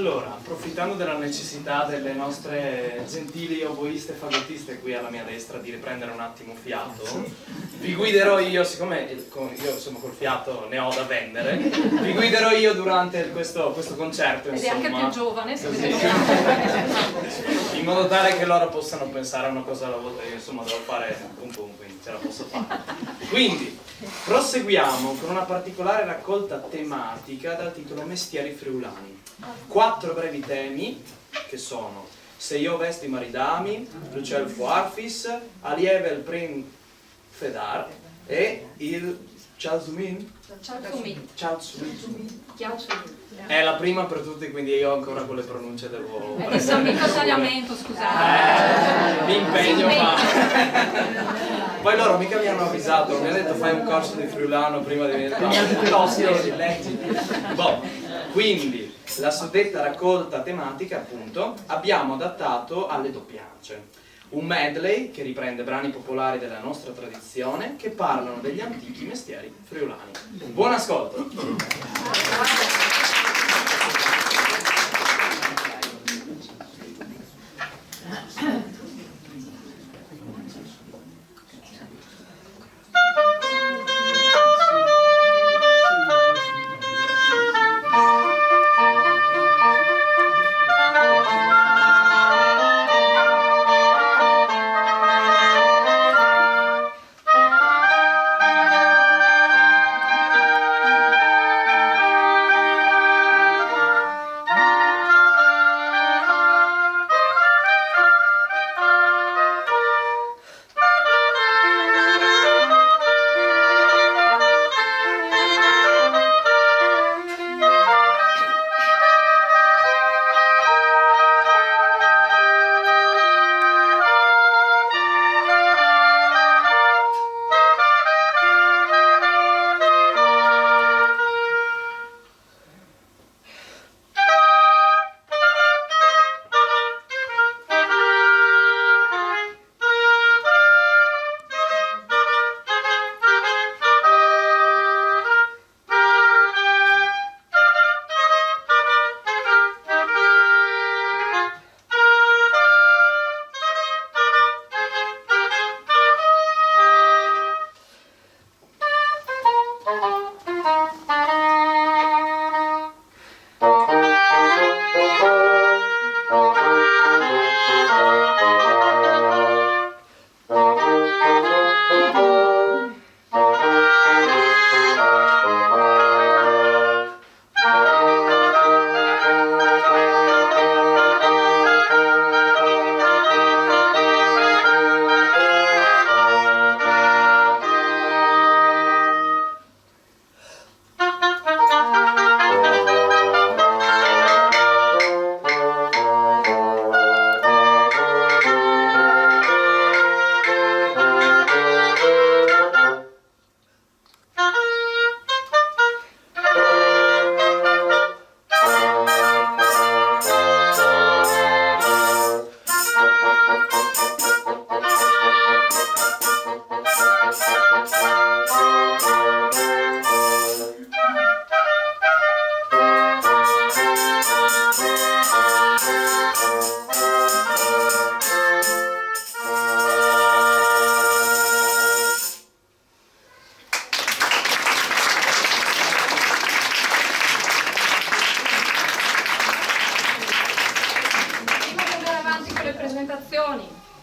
Allora, approfittando della necessità delle nostre gentili oboiste e fagottiste qui alla mia destra di riprendere un attimo fiato, vi guiderò io, siccome io insomma col fiato ne ho da vendere, vi guiderò io durante questo concerto, insomma. Ed è anche più giovane, in modo tale che loro possano pensare a una cosa alla volta. Io insomma devo fare pum pum, quindi ce la posso fare. Quindi, proseguiamo con una particolare raccolta tematica dal titolo Mestieri friulani. 4 brevi temi che sono Se io vesti maridami, Lucel Fuarfis, Alievel Prin Fedar e il Chalzumin. È la prima per tutti, quindi io ancora con le pronunce devo... È il amico tagliamento, scusate. Mi impegno, ma... Poi loro mica mi hanno avvisato, mi hanno detto fai un corso di friulano prima di venire qua. Quindi, la suddetta raccolta tematica, appunto, abbiamo adattato alle doppiance. Un medley che riprende brani popolari della nostra tradizione che parlano degli antichi mestieri friulani. Buon ascolto!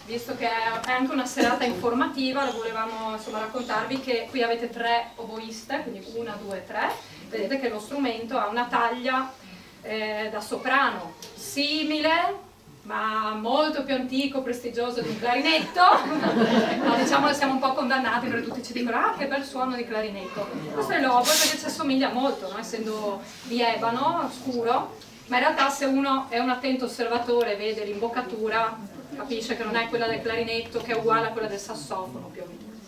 Visto che è anche una serata informativa, volevamo insomma raccontarvi che qui avete 3 oboiste, quindi 1, 2, 3. Vedete che lo strumento ha una taglia da soprano simile, ma molto più antico, prestigioso di un clarinetto. No, diciamo che siamo un po' condannati perché tutti ci dicono ah che bel suono di clarinetto. Questo è l'oboe perché ci assomiglia molto, no? Essendo di ebano, scuro, ma in realtà se uno è un attento osservatore e vede l'imboccatura capisce che non è quella del clarinetto, che è uguale a quella del sassofono più o meno.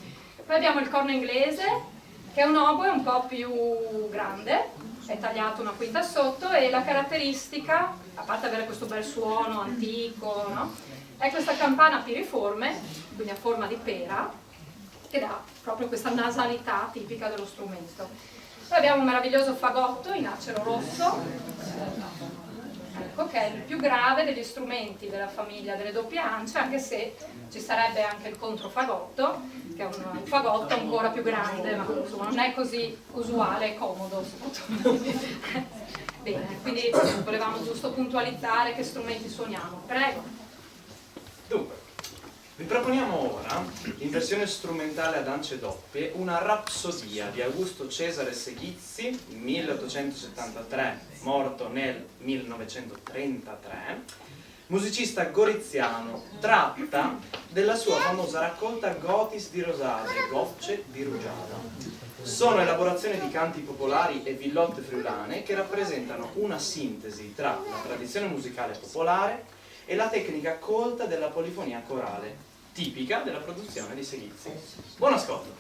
Poi abbiamo il corno inglese, che è un oboe un po' più grande, è tagliato una quinta sotto, e la caratteristica, a parte avere questo bel suono antico, no? È questa campana piriforme, quindi a forma di pera, che dà proprio questa nasalità tipica dello strumento. Poi abbiamo un meraviglioso fagotto in acero rosso, flamenco, che è il più grave degli strumenti della famiglia delle doppie ance, anche se ci sarebbe anche il controfagotto, che è un fagotto ancora più grande, ma insomma non è così usuale e comodo soprattutto. Bene, quindi volevamo giusto puntualizzare che strumenti suoniamo. Prego. Dunque, vi proponiamo ora, in versione strumentale ad ance doppie, una rapsodia di Augusto Cesare Seghizzi, 1873, morto nel 1933, musicista goriziano, tratta della sua famosa raccolta Gotis di Rosade, Gocce di Rugiada. Sono elaborazioni di canti popolari e villotte friulane che rappresentano una sintesi tra la tradizione musicale popolare e la tecnica colta della polifonia corale, tipica della produzione di Seghizzi. Buon ascolto!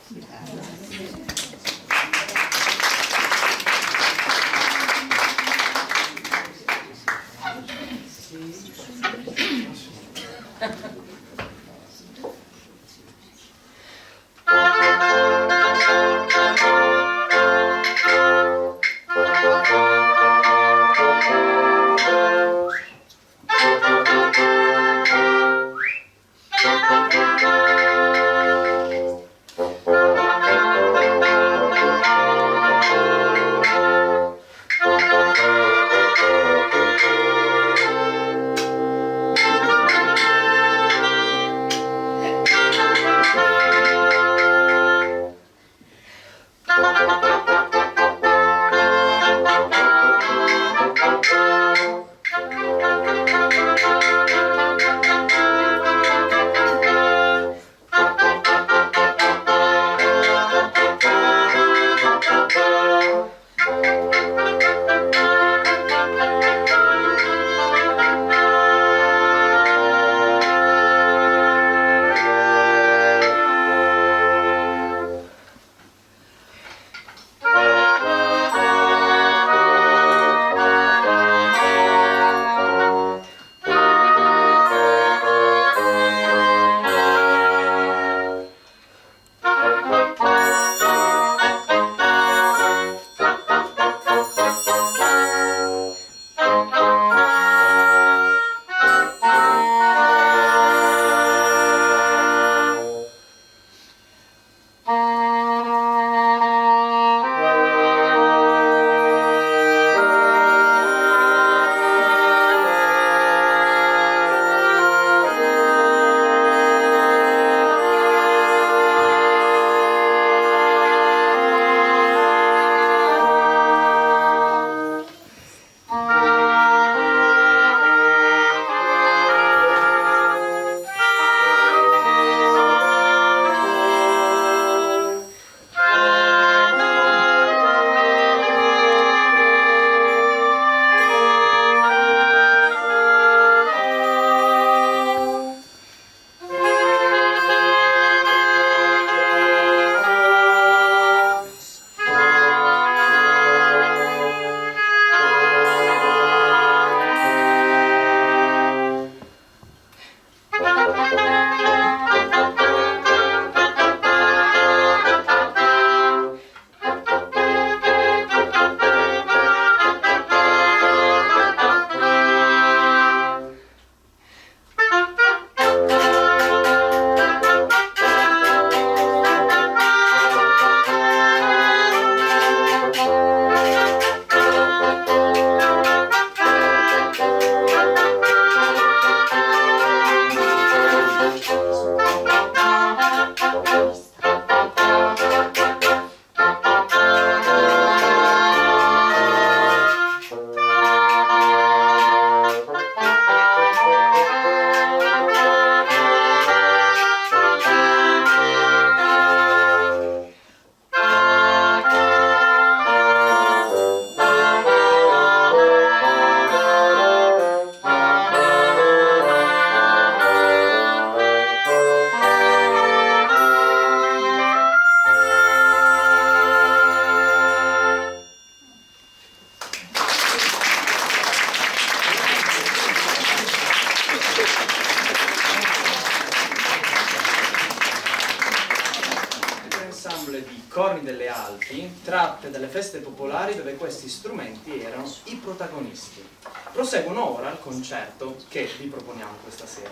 i corni delle Alpi, tratte dalle feste popolari dove questi strumenti erano i protagonisti. Proseguono ora il concerto che vi proponiamo questa sera.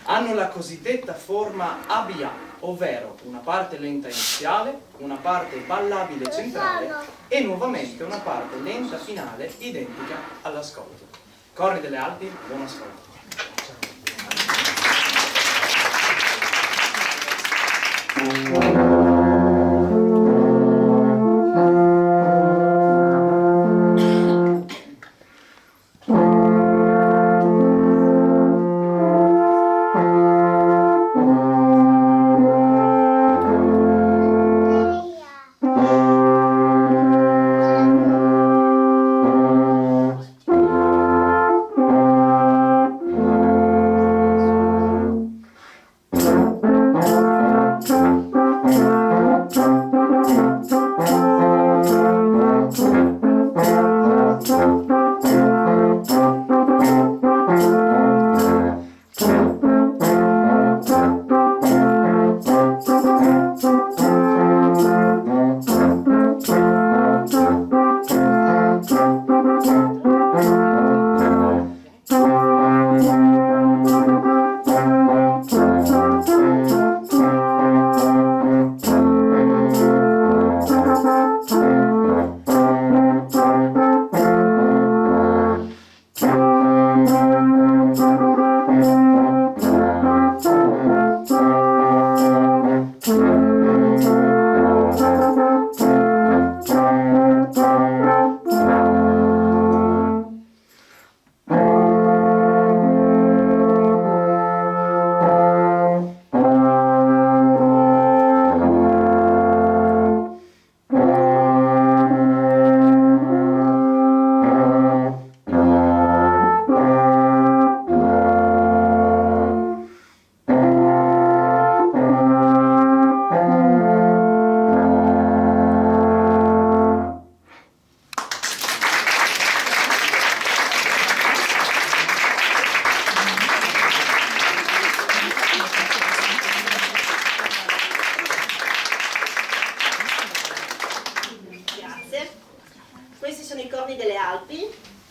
Hanno la cosiddetta forma ABA, ovvero una parte lenta iniziale, una parte ballabile centrale e nuovamente una parte lenta finale identica all'ascolto. Corni delle Alpi, buon ascolto.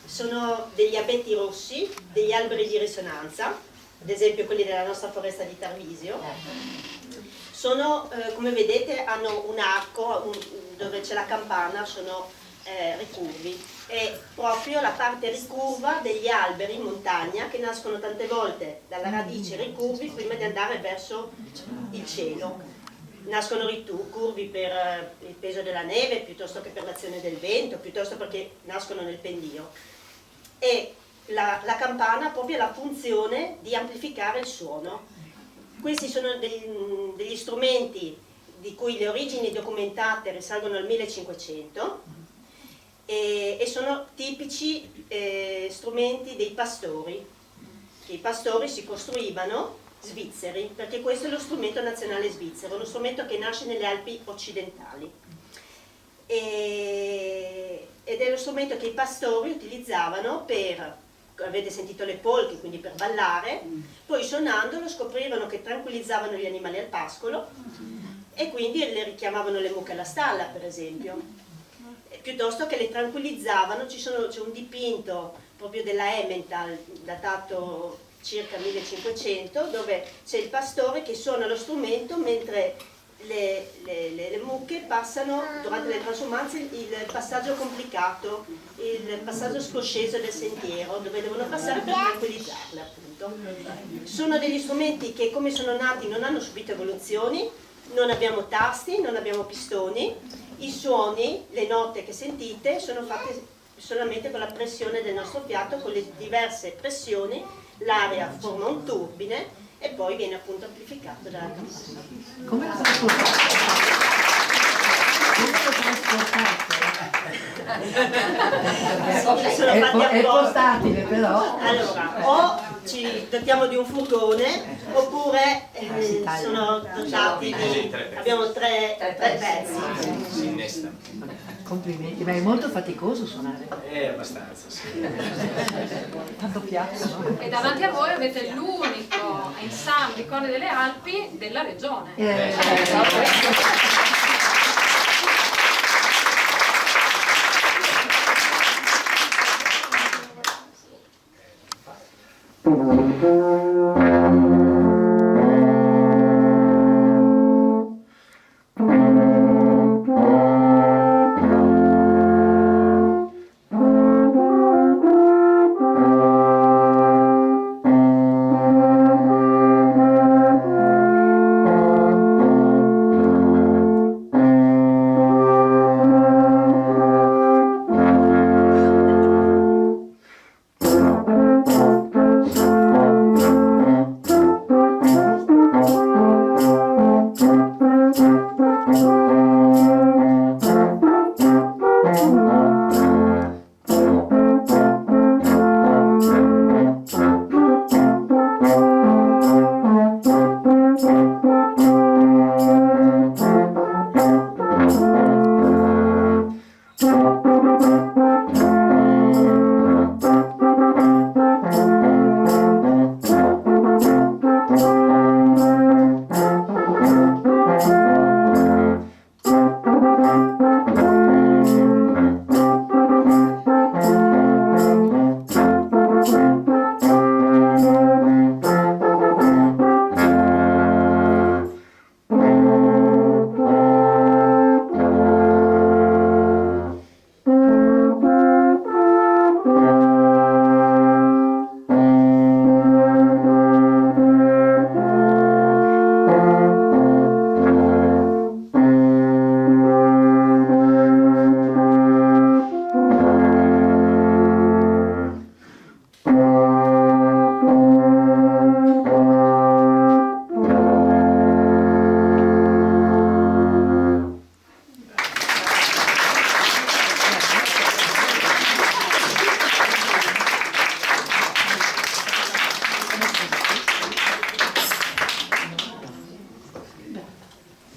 Sono degli abeti rossi, degli alberi di risonanza, ad esempio quelli della nostra foresta di Tarvisio. Sono, come vedete, hanno un arco dove c'è la campana, sono ricurvi. È proprio la parte ricurva degli alberi in montagna che nascono tante volte dalla radice ricurvi prima di andare verso il cielo. Nascono curvi per il peso della neve, piuttosto che per l'azione del vento, piuttosto perché nascono nel pendio. E la campana ha proprio la funzione di amplificare il suono. Questi sono degli strumenti di cui le origini documentate risalgono al 1500 e sono tipici strumenti dei pastori. I pastori si costruivano svizzeri, perché questo è lo strumento nazionale svizzero, lo strumento che nasce nelle Alpi occidentali. Ed è lo strumento che i pastori utilizzavano per, avete sentito le polche, quindi per ballare, poi suonandolo scoprivano che tranquillizzavano gli animali al pascolo e quindi le richiamavano le mucche alla stalla, per esempio. Piuttosto che le tranquillizzavano, c'è un dipinto proprio della Emmental, datato circa 1500, dove c'è il pastore che suona lo strumento mentre le mucche passano durante le transumanze il passaggio complicato, il passaggio scosceso del sentiero, dove devono passare per tranquillizzarle, appunto. Sono degli strumenti che, come sono nati, non hanno subito evoluzioni, non abbiamo tasti, non abbiamo pistoni, i suoni, le note che sentite sono fatte solamente con la pressione del nostro fiato, con le diverse pressioni l'aria forma un turbine e poi viene appunto amplificato dalla campana. Come lo trasportate? È portatile però. Allora, o ci dotiamo di un furgone oppure sono dotati di... abbiamo tre pezzi. Si innesta. Complimenti, ma è molto faticoso suonare. Abbastanza, sì. Tanto piatto, no? E davanti a voi avete l'unico ensemble di corni delle Alpi della regione.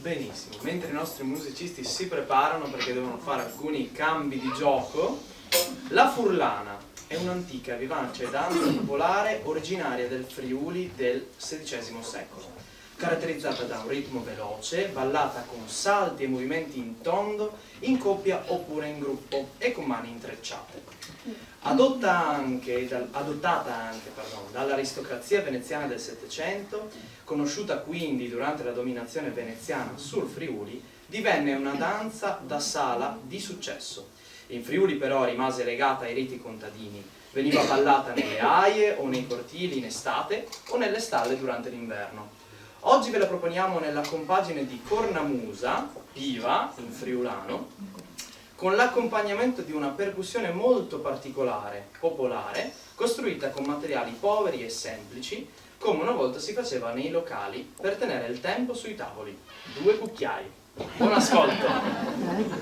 Benissimo, mentre i nostri musicisti si preparano perché devono fare alcuni cambi di gioco, la furlana è un'antica e vivace danza popolare originaria del Friuli del XVI secolo, caratterizzata da un ritmo veloce, ballata con salti e movimenti in tondo, in coppia oppure in gruppo e con mani intrecciate. Adottata anche dall'aristocrazia veneziana del Settecento, conosciuta quindi durante la dominazione veneziana sul Friuli, divenne una danza da sala di successo. In Friuli però rimase legata ai riti contadini, veniva ballata nelle aie o nei cortili in estate o nelle stalle durante l'inverno. Oggi ve la proponiamo nella compagine di cornamusa, piva in friulano, con l'accompagnamento di una percussione molto particolare, popolare, costruita con materiali poveri e semplici, come una volta si faceva nei locali per tenere il tempo sui tavoli. 2 cucchiai. Buon ascolto!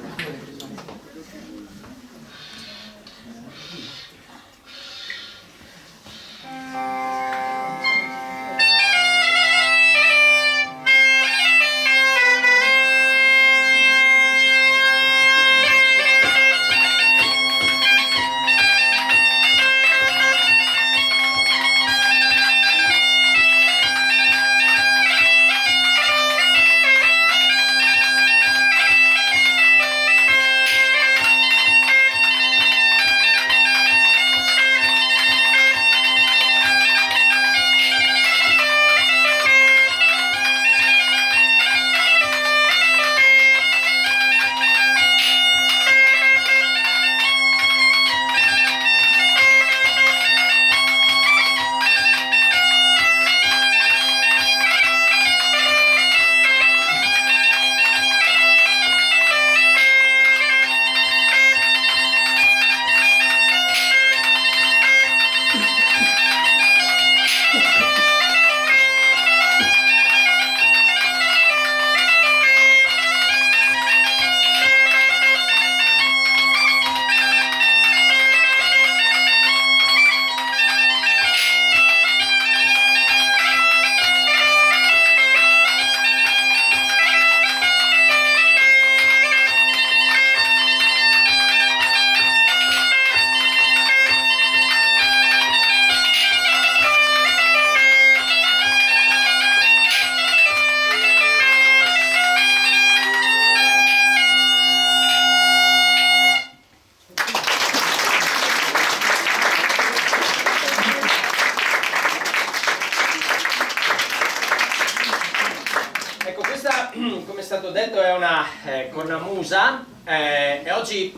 Come è stato detto, è una cornamusa e oggi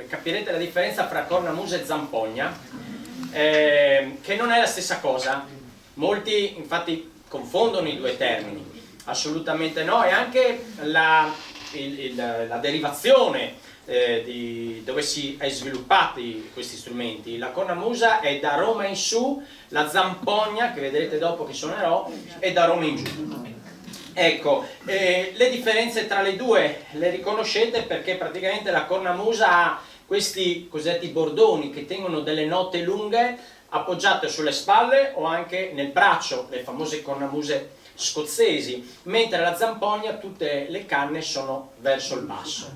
capirete la differenza fra cornamusa e zampogna, che non è la stessa cosa. Molti infatti confondono i due termini, assolutamente no, e anche la derivazione di dove si è sviluppati questi strumenti. La cornamusa è da Roma in su, la zampogna, che vedrete dopo che suonerò, è da Roma in giù. Ecco, le differenze tra le due le riconoscete perché praticamente la cornamusa ha questi cosiddetti bordoni che tengono delle note lunghe appoggiate sulle spalle o anche nel braccio, le famose cornamuse scozzesi, mentre la zampogna tutte le canne sono verso il basso.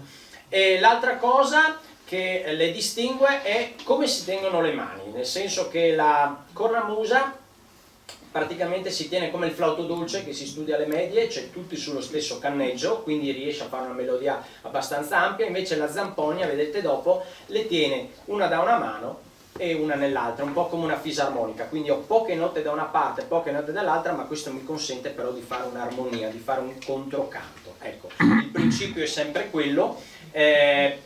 E l'altra cosa che le distingue è come si tengono le mani, nel senso che la cornamusa praticamente si tiene come il flauto dolce che si studia alle medie, cioè tutti sullo stesso canneggio, quindi riesce a fare una melodia abbastanza ampia. Invece la zampogna, vedete dopo, le tiene una da una mano e una nell'altra, un po' come una fisarmonica, quindi ho poche note da una parte, poche note dall'altra, ma questo mi consente però di fare un'armonia, di fare un controcanto. Ecco, il principio è sempre quello,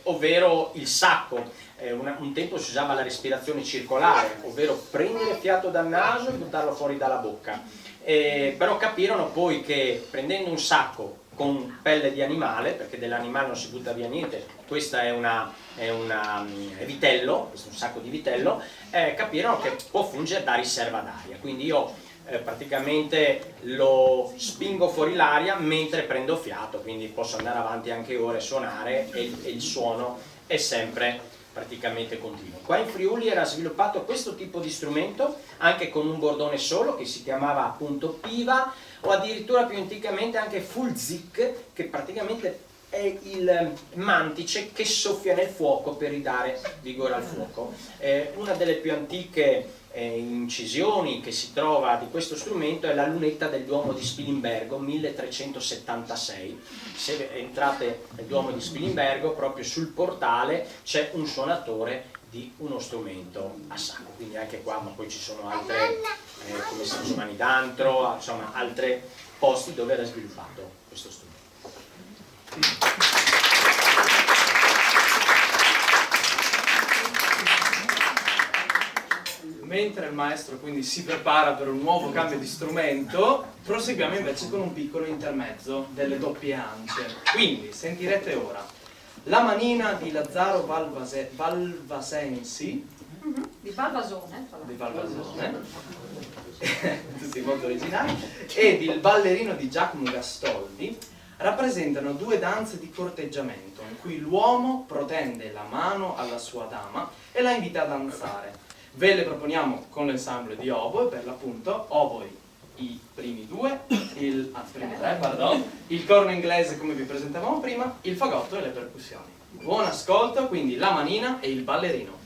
ovvero il sacco. Un tempo si usava la respirazione circolare, ovvero prendere fiato dal naso e buttarlo fuori dalla bocca. Però capirono poi che prendendo un sacco con pelle di animale, perché dell'animale non si butta via niente, questa è vitello, questo è un sacco di vitello, capirono che può fungere da riserva d'aria. Quindi io praticamente lo spingo fuori l'aria mentre prendo fiato, quindi posso andare avanti anche ore a suonare e il suono è sempre praticamente continuo. Qua in Friuli era sviluppato questo tipo di strumento anche con un bordone solo che si chiamava appunto piva, o addirittura più anticamente anche fulzik, che praticamente è il mantice che soffia nel fuoco per ridare vigore al fuoco. Una delle più antiche incisioni che si trova di questo strumento è la lunetta del Duomo di Spilimbergo, 1376. Se entrate nel Duomo di Spilimbergo, proprio sul portale c'è un suonatore di uno strumento a sacco, quindi anche qua, ma poi ci sono altre come San Giovanni d'Antro, insomma altri posti dove era sviluppato questo strumento. Mentre il maestro quindi si prepara per un nuovo cambio di strumento, proseguiamo invece con un piccolo intermezzo delle doppie ance. Quindi sentirete ora la manina di Lazzaro Valvasensi, Di Valvasone, tutti molto originali, ed il ballerino di Giacomo Gastoldi rappresentano due danze di corteggiamento in cui l'uomo protende la mano alla sua dama e la invita a danzare. Ve le proponiamo con l'ensemble di oboe, per l'appunto oboe i primi due, primi tre, il corno inglese come vi presentavamo prima, il fagotto e le percussioni. Buon ascolto, quindi la manina e il ballerino.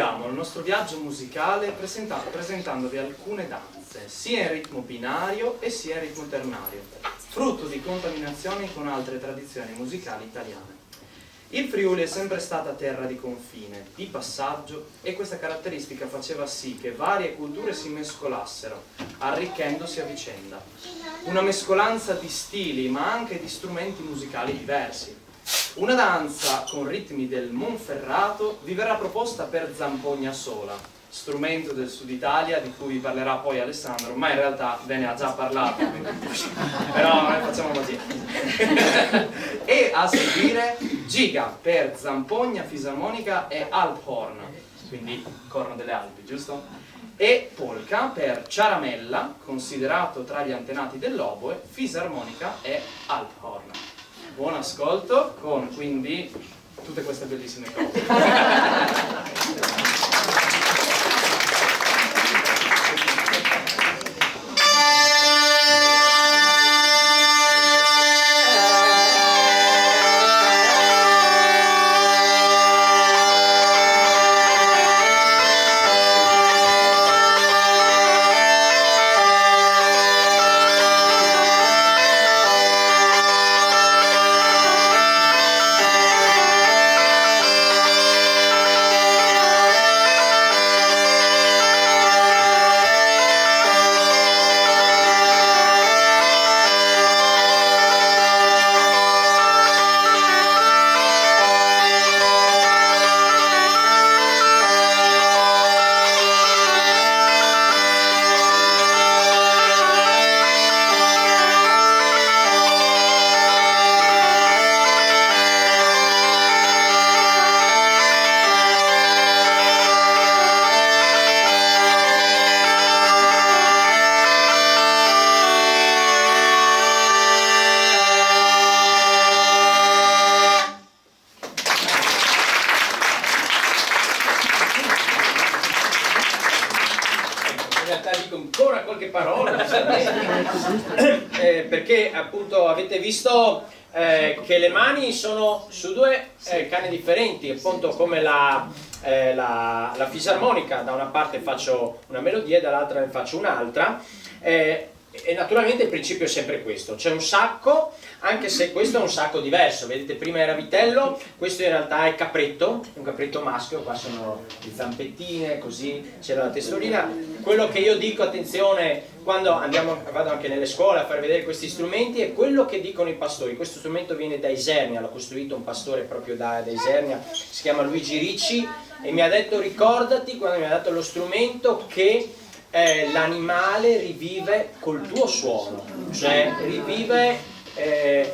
proseguiamo il nostro viaggio musicale presentandovi alcune danze, sia in ritmo binario e sia in ritmo ternario, frutto di contaminazioni con altre tradizioni musicali italiane. Il Friuli è sempre stata terra di confine, di passaggio, e questa caratteristica faceva sì che varie culture si mescolassero, arricchendosi a vicenda. Una mescolanza di stili, ma anche di strumenti musicali diversi. Una danza con ritmi del Monferrato vi verrà proposta per zampogna sola, strumento del Sud Italia di cui vi parlerà poi Alessandro, ma in realtà ve ne ha già parlato, quindi... però noi facciamo così. E a seguire giga per zampogna, fisarmonica e alphorn, quindi corno delle Alpi, giusto? E polka per ciaramella, considerato tra gli antenati dell'oboe, fisarmonica e alphorn. Buon ascolto con quindi tutte queste bellissime cose. Ancora qualche parola perché appunto avete visto che le mani sono su due canne differenti, appunto come la fisarmonica, da una parte faccio una melodia e dall'altra ne faccio un'altra, e naturalmente il principio è sempre questo: c'è un sacco, anche se questo è un sacco diverso, vedete prima era vitello, questo in realtà è capretto, un capretto maschio, qua sono le zampettine, così c'era la testolina. Quello che io dico, attenzione, quando vado anche nelle scuole a far vedere questi strumenti, è quello che dicono i pastori. Questo strumento viene da Isernia, l'ha costruito un pastore proprio da Isernia, si chiama Luigi Ricci, e mi ha detto: ricordati, quando mi ha dato lo strumento, che l'animale rivive col tuo suono, cioè rivive,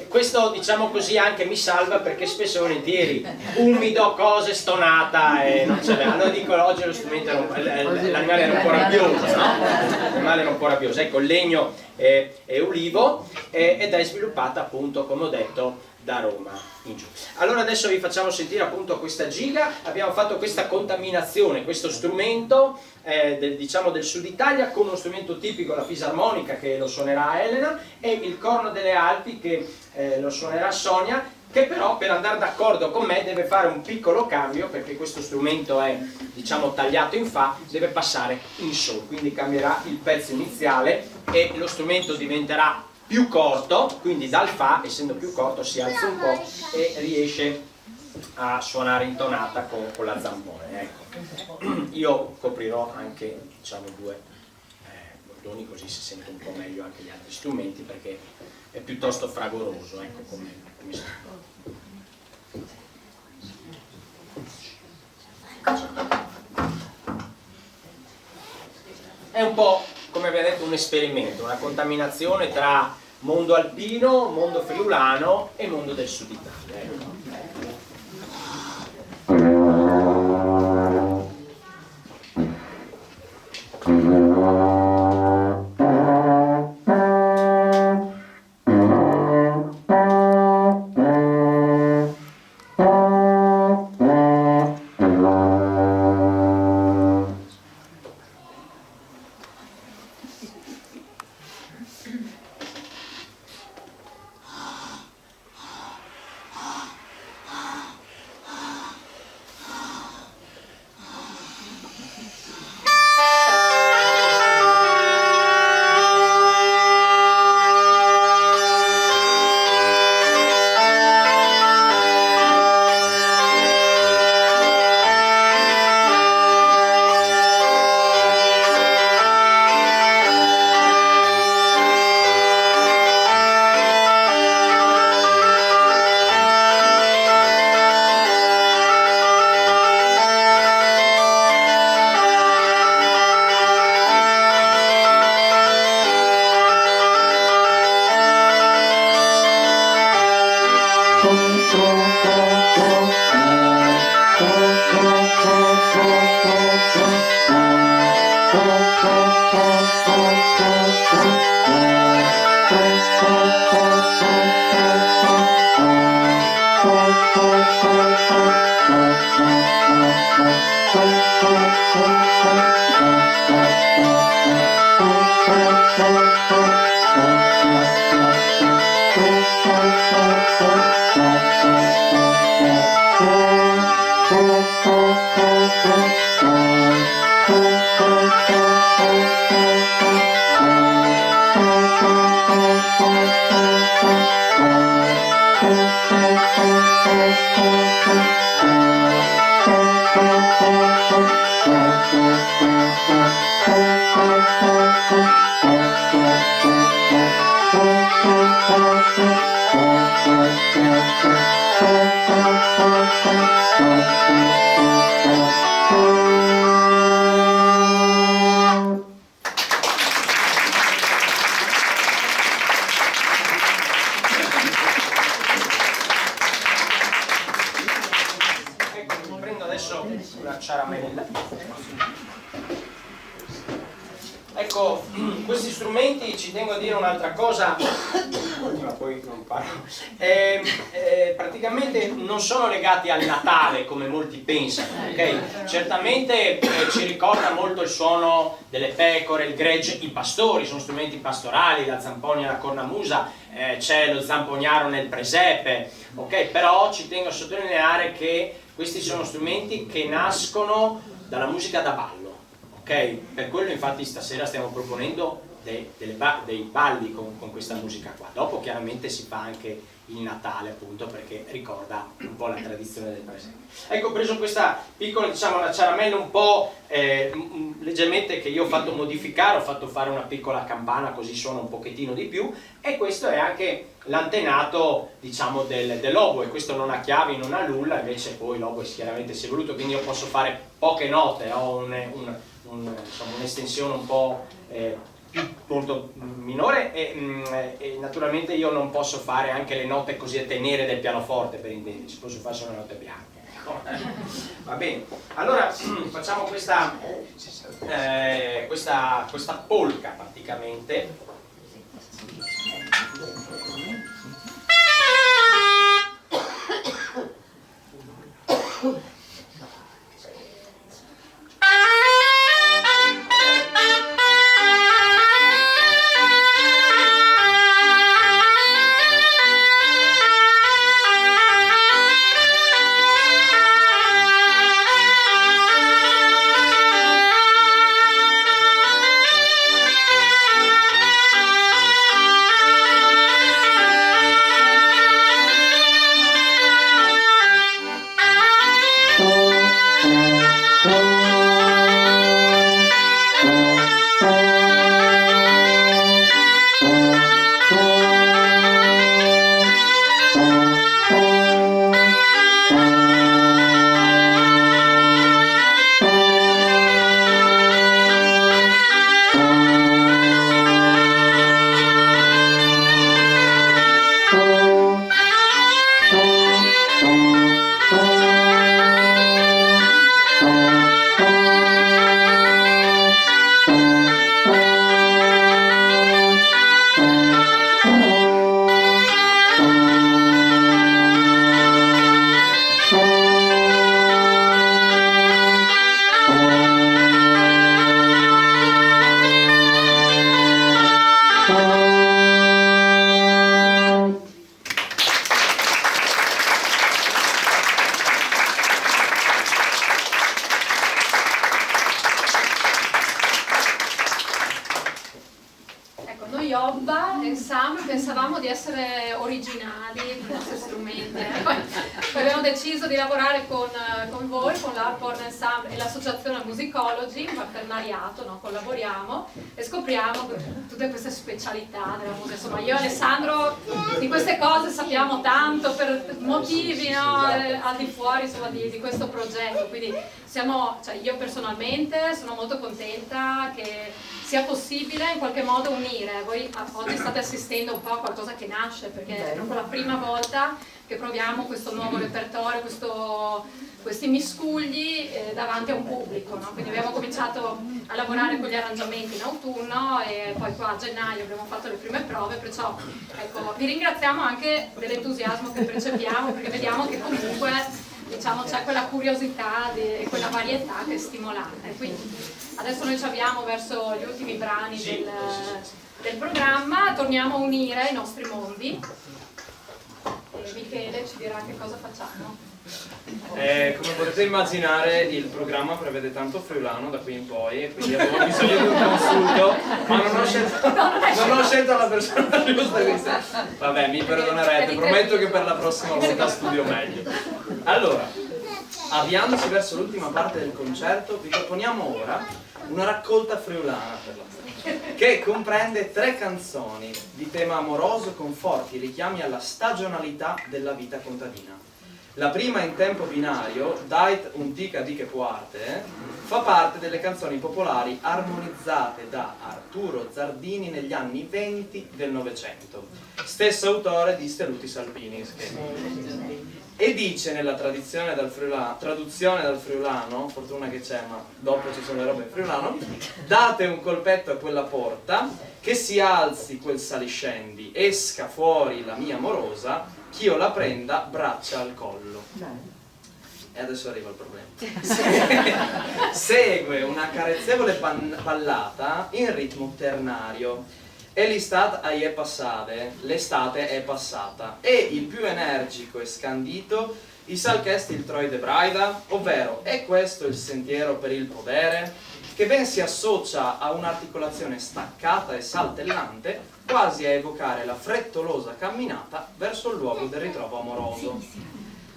questo diciamo così anche mi salva, perché spesso e volentieri umido, cose, stonata e non ce l'è. Allora dico, oggi lo strumento l'animale era un po' rabbioso, no? L'animale era un po' rabbioso, ecco, il legno è ulivo ed è sviluppata appunto, come ho detto, da Roma in giù. Allora adesso vi facciamo sentire appunto questa giga. Abbiamo fatto questa contaminazione, questo strumento diciamo del Sud Italia, con uno strumento tipico, la fisarmonica, che lo suonerà Elena, e il corno delle Alpi, che lo suonerà Sonia, che però per andare d'accordo con me deve fare un piccolo cambio, perché questo strumento è, diciamo, tagliato in Fa, deve passare in Sol, quindi cambierà il pezzo iniziale e lo strumento diventerà più corto, quindi dal Fa, essendo più corto, si alza un po' e riesce a suonare intonata con la zampone, ecco. Io coprirò anche, diciamo, due bordoni, così si sente un po' meglio anche gli altri strumenti, perché è piuttosto fragoroso, ecco, come è un po', come vi ho detto, un esperimento, una contaminazione tra mondo alpino, mondo friulano e mondo del Sud Italia, ecco. Prendo adesso una ciaramella. Ecco, questi strumenti, ci tengo a dire un'altra cosa, ma poi non parlo, praticamente non sono legati al Natale come molti pensano, ok? Certamente ci ricorda molto il suono delle pecore, il gregge, i pastori, sono strumenti pastorali, la zampogna e la cornamusa, c'è lo zamponiaro nel presepe, ok? Però ci tengo a sottolineare che questi sono strumenti che nascono dalla musica da ballo. Okay? Per quello infatti stasera stiamo proponendo dei balli con questa musica qua. Dopo chiaramente si fa anche il Natale, appunto, perché ricorda un po' la tradizione del presente. Ecco, ho preso questa piccola, diciamo, una ciaramella un po' leggermente, che io ho fatto modificare, ho fatto fare una piccola campana così suona un pochettino di più, e questo è anche l'antenato, diciamo, dell'oboe. Questo non ha chiavi, non ha nulla, invece poi l'oboe chiaramente si è evoluto, quindi io posso fare poche note, ho un'estensione un po' molto minore e naturalmente io non posso fare anche le note così a tenere del pianoforte, per intenderci, posso fare solo note bianche. Va bene, allora facciamo questa polka praticamente. Pensavamo di essere originali con i nostri strumenti, poi abbiamo deciso di lavorare con voi, con l'Harphorn Ensemble e l'associazione Musicology, in partenariato, no? Collaboriamo e scopriamo tutte queste specialità della musica. Insomma, io e Alessandro di queste cose sappiamo tanto per motivi, no? Al di fuori, insomma, di questo progetto, quindi io personalmente sono molto contenta che sia possibile in qualche modo unire. Voi oggi state state assistendo un po' a qualcosa che nasce, perché è proprio la prima volta che proviamo questo nuovo repertorio, questi miscugli davanti a un pubblico, no? Quindi abbiamo cominciato a lavorare con gli arrangiamenti in autunno e poi qua a gennaio abbiamo fatto le prime prove, perciò ecco, vi ringraziamo anche dell'entusiasmo che percepiamo, perché vediamo che comunque diciamo, c'è quella curiosità e quella varietà che è stimolante. Quindi adesso noi ci avviamo verso gli ultimi brani del programma, torniamo a unire i nostri mondi e Michele ci dirà che cosa facciamo. Come potete immaginare il programma prevede tanto friulano da qui in poi e quindi avevo bisogno di un consulto, ma non ho scelto la persona giusta. Vabbè, mi perdonerete, prometto che per la prossima volta studio meglio. Allora, avviandoci verso l'ultima parte del concerto, vi proponiamo ora una raccolta friulana per la strada, che comprende 3 canzoni di tema amoroso con forti richiami alla stagionalità della vita contadina. La prima in tempo binario, Dait un tica di che puarte, fa parte delle canzoni popolari armonizzate da Arturo Zardini negli anni 20 del Novecento, stesso autore di Stelluti Salpinis, e dice nella traduzione dal friulano, fortuna che c'è ma dopo ci sono le robe in friulano, date un colpetto a quella porta, che si alzi quel saliscendi, esca fuori la mia amorosa, ch'io la prenda braccia al collo. E adesso arriva il problema. Segue una carezzevole ballata in ritmo ternario. E l'estate è passata. E il più energico e scandito, i salchesti il Troi de Braida, ovvero è questo il sentiero per il podere, che ben si associa a un'articolazione staccata e saltellante, quasi a evocare la frettolosa camminata verso il luogo del ritrovo amoroso.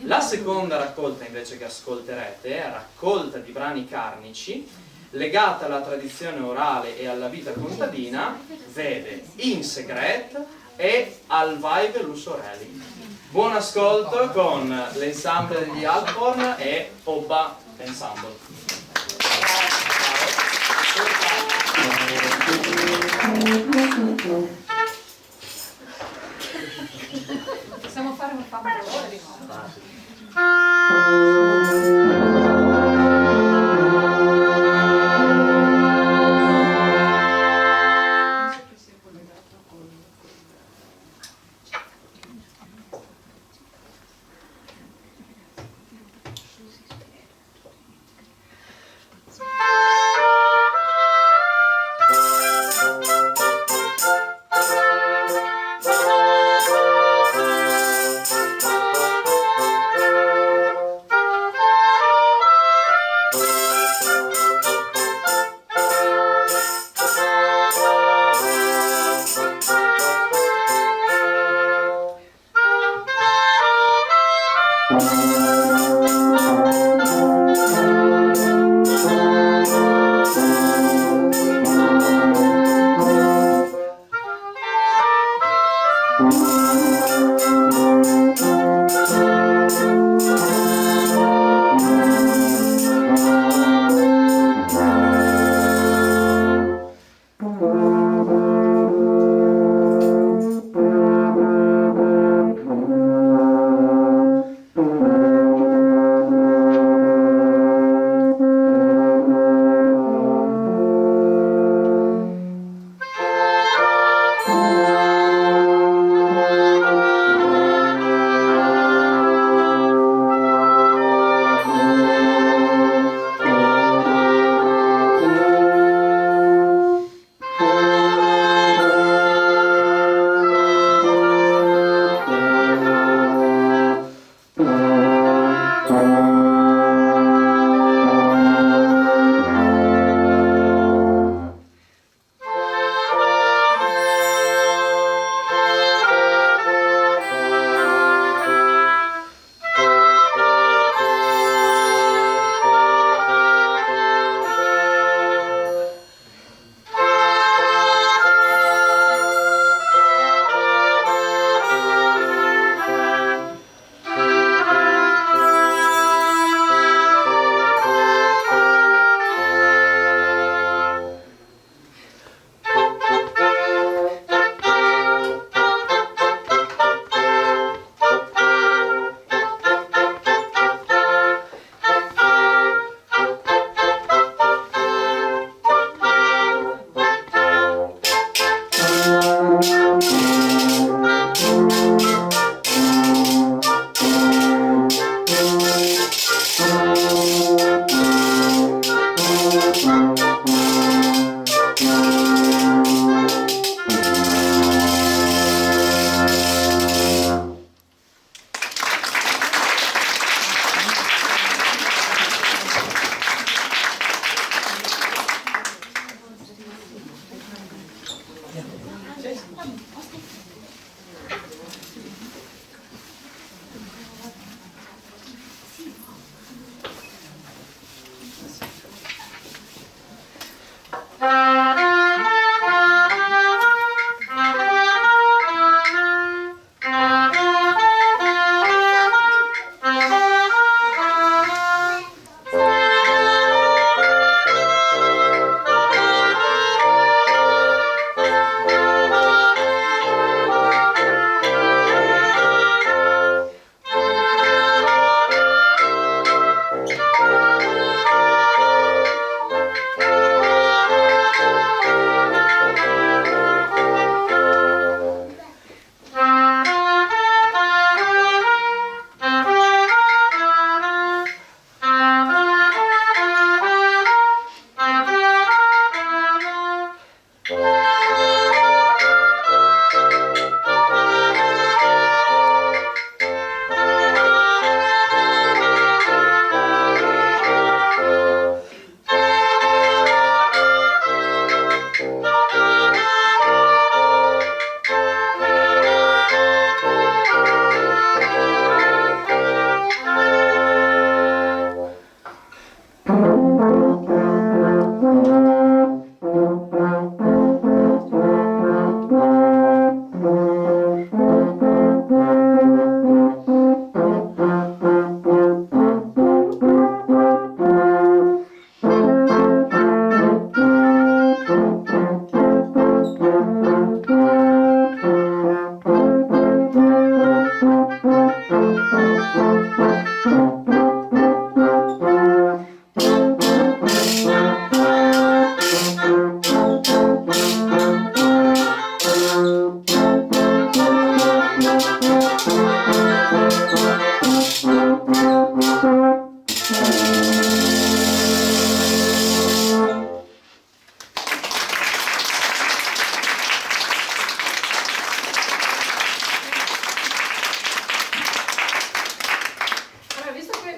La seconda raccolta invece che ascolterete è raccolta di brani carnici, legata alla tradizione orale e alla vita contadina, vede In Segret e Al Vibe Lussorelli. Buon ascolto con l'ensemble degli Alphorn e Obba Ensemble. Possiamo fare un favore di nuovo.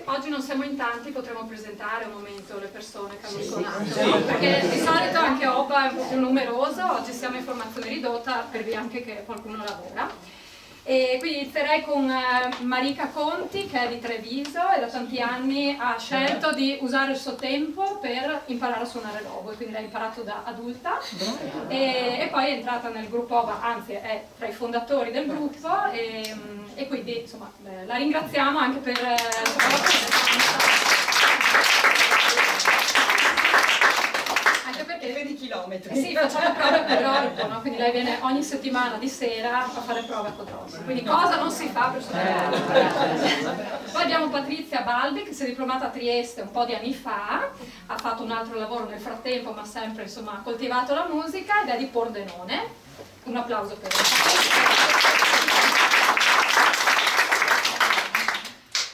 Oggi non siamo in tanti, potremmo presentare un momento le persone che hanno suonato, perché di solito anche Oba è un po' più numeroso, oggi siamo in formazione ridotta per via anche che qualcuno lavora. E quindi inizierei con Marika Conti, che è di Treviso e da tanti anni ha scelto di usare il suo tempo per imparare a suonare l'oboe, quindi l'ha imparato da adulta e poi è entrata nel gruppo Oba, anzi è tra i fondatori del gruppo e quindi insomma la ringraziamo anche per E 20 chilometri. sì, facciamo prove a Codroipo, no? Quindi lei viene ogni settimana di sera a fare prove a Codroipo. Quindi cosa non si fa per suonare? Poi abbiamo Patrizia Balbi che si è diplomata a Trieste un po' di anni fa, ha fatto un altro lavoro nel frattempo, ma sempre insomma ha coltivato la musica ed è di Pordenone. Un applauso per lei.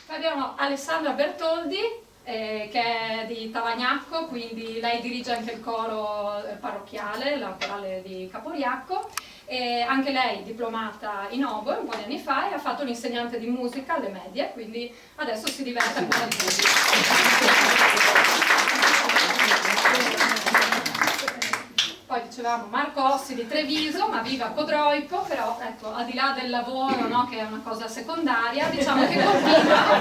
Poi abbiamo Alessandra Bertoldi, che è di Tavagnacco, quindi lei dirige anche il coro parrocchiale, la corale di Caporiacco, e anche lei diplomata in oboe un po' di anni fa e ha fatto l'insegnante di musica alle medie, quindi adesso si diverte con la musica. Poi dicevamo Marco Ossi di Treviso, ma vive a Codroipo, però ecco, al di là del lavoro, no, che è una cosa secondaria, diciamo che continua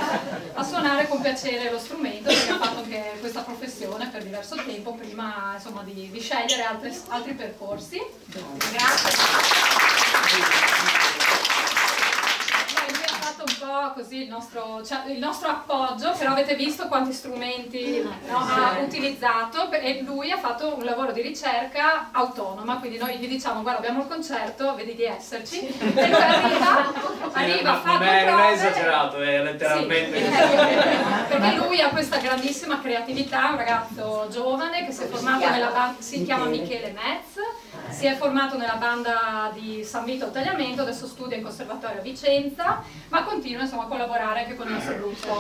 a suonare con piacere lo strumento, perché ha fatto anche questa professione per diverso tempo, prima insomma di scegliere altri percorsi. Grazie. Lui ha fatto un po' così il nostro appoggio, però avete visto quanti strumenti, no, ha utilizzato e lui ha fatto un lavoro di ricerca autonoma, quindi noi gli diciamo guarda abbiamo il concerto, vedi di esserci, e lui arriva fa non due è prove. esagerato, è letteralmente. Sì, perché lui ha questa grandissima creatività, un ragazzo giovane che si è formato nella banda, si chiama Michele Metz, si è formato nella banda di San Vito al Tagliamento, adesso studia in conservatorio a Vicenza, ma continua insomma a collaborare anche con il nostro gruppo.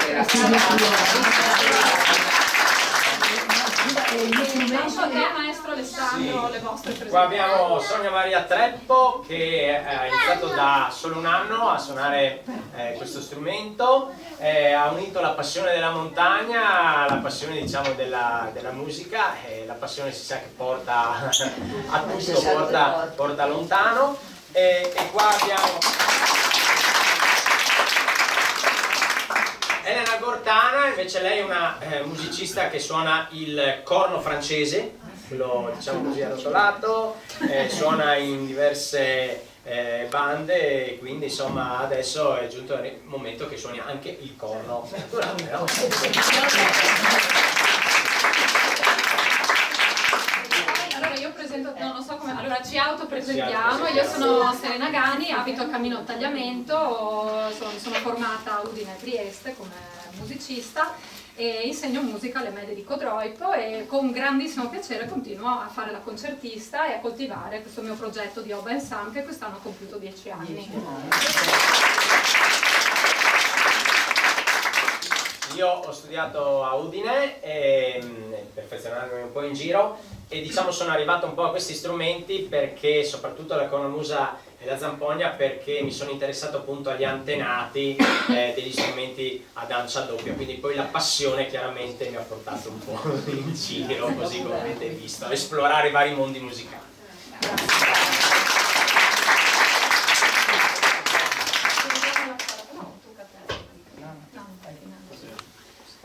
Lascio a te maestro Alessandro le vostre presentazioni. Qua abbiamo Sonia Maria Treppo che ha iniziato da solo un anno a suonare questo strumento, ha unito la passione della montagna alla passione diciamo della musica e la passione si sa che porta a tutto, porta lontano e qua abbiamo Elena Gortana, invece lei è una musicista che suona il corno francese, quello diciamo così arrotolato, suona in diverse bande e quindi insomma adesso è giunto il momento che suoni anche il corno naturale, no? Allora io presento, no, non so come, allora ci autopresentiamo, io sono Serena Gani, abito a Camino Tagliamento, sono formata a Udine e Trieste come musicista e insegno musica alle medie di Codroipo e con grandissimo piacere continuo a fare la concertista e a coltivare questo mio progetto di Oba Ensemble che quest'anno ha compiuto 10 anni. Io ho studiato a Udine per perfezionarmi un po' in giro e diciamo sono arrivato un po' a questi strumenti perché soprattutto la cornamusa e la zampogna perché mi sono interessato appunto agli antenati degli strumenti ad ancia doppia, quindi poi la passione chiaramente mi ha portato un po' in giro, così come avete visto, a esplorare i vari mondi musicali.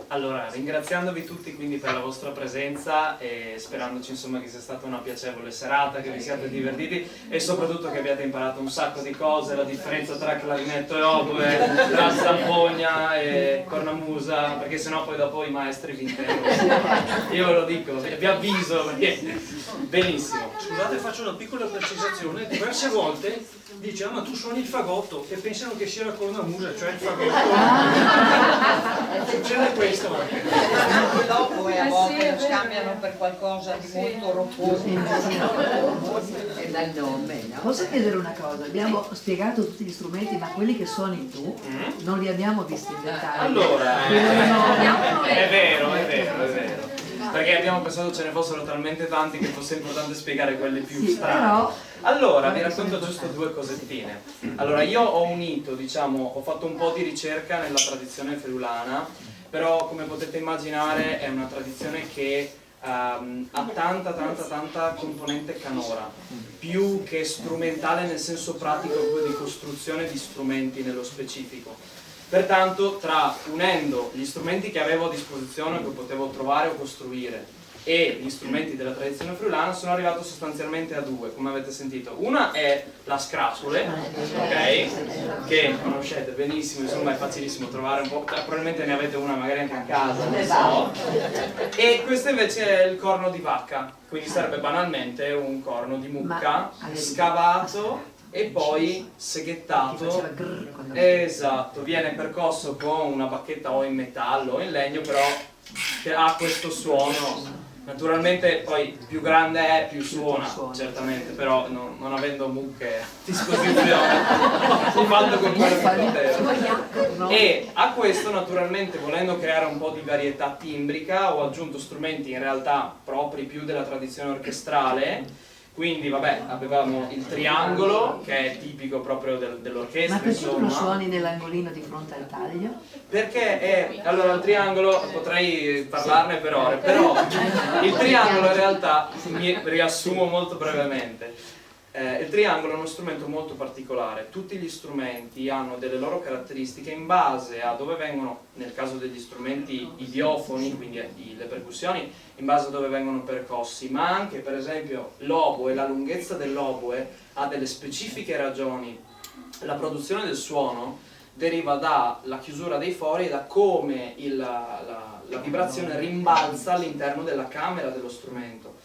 Allora, ringraziandovi tutti quindi per la vostra presenza e sperandoci insomma che sia stata una piacevole serata, che vi siate divertiti e soprattutto che abbiate imparato un sacco di cose, la differenza tra clarinetto e oboe, tra zampogna e cornamusa, perché sennò poi dopo i maestri vi intendono. Io ve lo dico, vi avviso perché benissimo. Scusate, faccio una piccola precisazione, diverse volte dice ma tu suoni il fagotto e pensano che sia la cornamusa, cioè il fagotto. Succede questo anche. Dopo e a sì, volte è lo vero. scambiano per qualcosa di molto roccioso. E dal nome, no? Posso chiedere una cosa? Abbiamo spiegato tutti gli strumenti, ma quelli che suoni tu non li abbiamo visti in dettaglio. Allora, Abbiamo è vero, è vero, è vero. Perché abbiamo pensato ce ne fossero talmente tanti che fosse importante spiegare quelli più Sì, strani. però Allora, vi racconto giusto due cosettine. Allora, io ho unito, diciamo, ho fatto un po' di ricerca nella tradizione friulana, però come potete immaginare è una tradizione che ha tanta componente canora, più che strumentale nel senso pratico proprio di costruzione di strumenti nello specifico. Pertanto, unendo gli strumenti che avevo a disposizione, che potevo trovare o costruire, e gli strumenti della tradizione friulana, sono arrivato sostanzialmente a due, come avete sentito. Una è la scrasule, ok? Che conoscete benissimo, insomma è facilissimo trovare un po', probabilmente ne avete una magari anche a casa, non so. E questo invece è il corno di vacca, quindi sarebbe banalmente un corno di mucca scavato e poi seghettato. Esatto, viene percosso con una bacchetta o in metallo o in legno, però che ha questo suono. Naturalmente poi più grande è più suona, certamente, però non avendo mucche a disposizione ho fatto con quello che potevo. E a questo naturalmente, volendo creare un po' di varietà timbrica, ho aggiunto strumenti in realtà propri più della tradizione orchestrale. Quindi vabbè, avevamo il triangolo, che è tipico proprio dell'orchestra. Ma perché tu lo insomma. suoni nell'angolino di fronte al taglio? Perché allora il triangolo, potrei parlarne per ore, però il triangolo in realtà, mi riassumo molto brevemente, il triangolo è uno strumento molto particolare. Tutti gli strumenti hanno delle loro caratteristiche in base a dove vengono, nel caso degli strumenti idiofoni, quindi le percussioni, in base a dove vengono percossi, ma anche per esempio l'oboe, la lunghezza dell'oboe ha delle specifiche ragioni. La produzione del suono deriva dalla chiusura dei fori e da come la vibrazione rimbalza all'interno della camera dello strumento.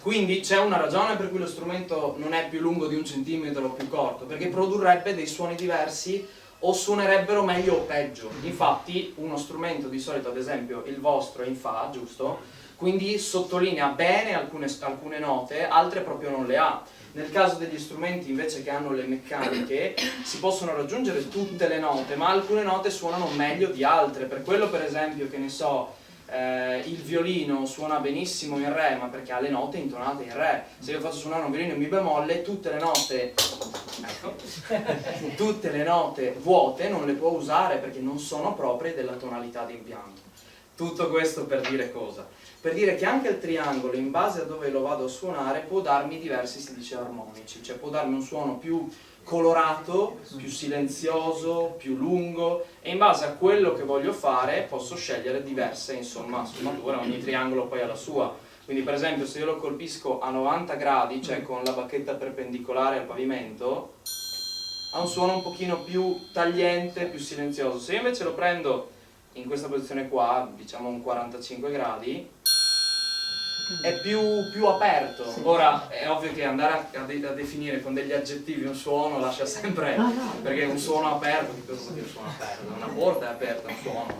Quindi c'è una ragione per cui lo strumento non è più lungo di 1 centimetro o più corto, perché produrrebbe dei suoni diversi o suonerebbero meglio o peggio. Infatti uno strumento di solito, ad esempio il vostro è in fa, giusto? Quindi sottolinea bene alcune note, altre proprio non le ha. Nel caso degli strumenti invece che hanno le meccaniche si possono raggiungere tutte le note, ma alcune note suonano meglio di altre. Per quello per esempio, che ne so, il violino suona benissimo in re, ma perché ha le note intonate in re. Se io faccio suonare un violino in mi bemolle, tutte le note, ecco, tutte le note vuote non le può usare perché non sono proprie della tonalità di impianto. Tutto questo per dire cosa? Per dire che anche il triangolo, in base a dove lo vado a suonare, può darmi diversi, si dice, armonici, cioè può darmi un suono più colorato, più silenzioso, più lungo, e in base a quello che voglio fare posso scegliere diverse, insomma, sfumature. Ogni triangolo poi ha la sua. Quindi per esempio se io lo colpisco a 90 gradi, cioè con la bacchetta perpendicolare al pavimento, ha un suono un pochino più tagliente, più silenzioso. Se io invece lo prendo in questa posizione qua, diciamo un 45 gradi, è più aperto. Ora è ovvio che andare a definire con degli aggettivi un suono lascia sempre, perché un suono aperto, che cosa vuol dire un suono aperto? Una porta è aperta, un suono,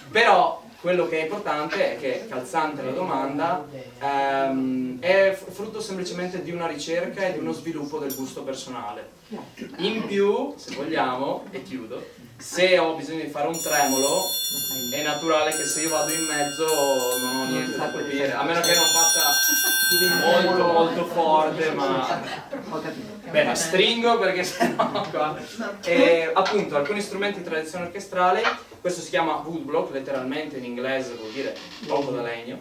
però quello che è importante è che, calzante la domanda, è frutto semplicemente di una ricerca e di uno sviluppo del gusto personale. In più, se vogliamo, e chiudo, se ho bisogno di fare un tremolo, è naturale che se io vado in mezzo non ho niente da colpire, a meno che non faccia molto forte, ma bene, stringo perché sennò qua. E appunto alcuni strumenti di tradizione orchestrale, questo si chiama woodblock, letteralmente in inglese vuol dire blocco da legno,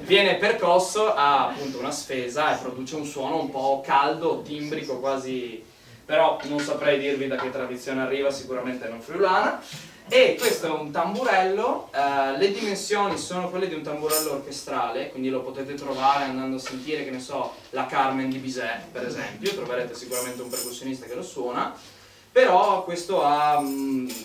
viene percosso a appunto una sfesa e produce un suono un po' caldo, timbrico, quasi, però non saprei dirvi da che tradizione arriva, sicuramente non friulana. E questo è un tamburello, le dimensioni sono quelle di un tamburello orchestrale, quindi lo potete trovare andando a sentire, che ne so, la Carmen di Bizet per esempio, troverete sicuramente un percussionista che lo suona, però questo ha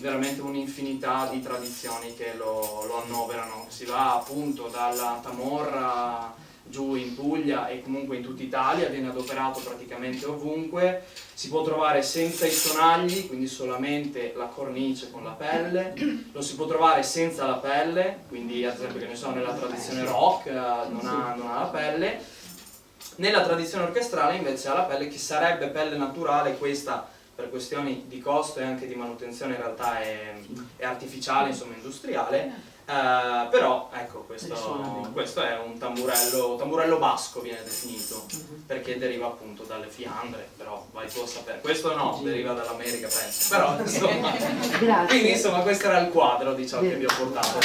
veramente un'infinità di tradizioni che lo annoverano. Si va appunto dalla camorra giù in Puglia e comunque in tutta Italia, viene adoperato praticamente ovunque, si può trovare senza i sonagli, quindi solamente la cornice con la pelle, lo si può trovare senza la pelle, quindi ad esempio che ne so, nella tradizione rock non ha la pelle, nella tradizione orchestrale invece ha la pelle, che sarebbe pelle naturale, questa per questioni di costo e anche di manutenzione in realtà è artificiale, insomma industriale. Però ecco, questo è un tamburello basco viene definito, perché deriva appunto dalle Fiandre, però vai tu a sapere, questo no, deriva dall'America penso, però insomma, quindi insomma questo era il quadro di ciò che vi ho portato.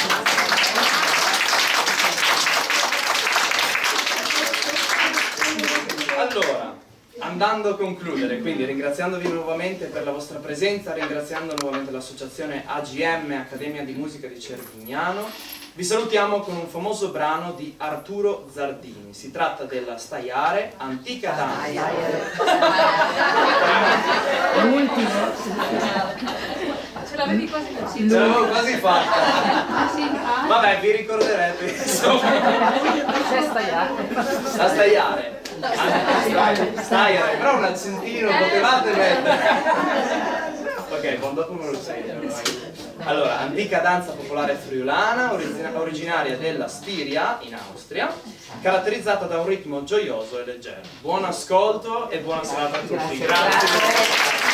Allora, andando a concludere, quindi ringraziandovi nuovamente per la vostra presenza, ringraziando nuovamente l'associazione AGM, Accademia di Musica di Cervignano, vi salutiamo con un famoso brano di Arturo Zardini. Si tratta della Staiare, antica danza. L'ultimo. Ce l'avevi quasi così. Ce l'avevo quasi fatta. Vabbè, vi ricorderete, insomma. La Staiare. Staiare, però un accentino potevate mettere. Ok, buon dopo me lo segno. Allora, antica danza popolare friulana, originaria della Stiria, in Austria, caratterizzata da un ritmo gioioso e leggero. Buon ascolto e buona serata a tutti. Grazie.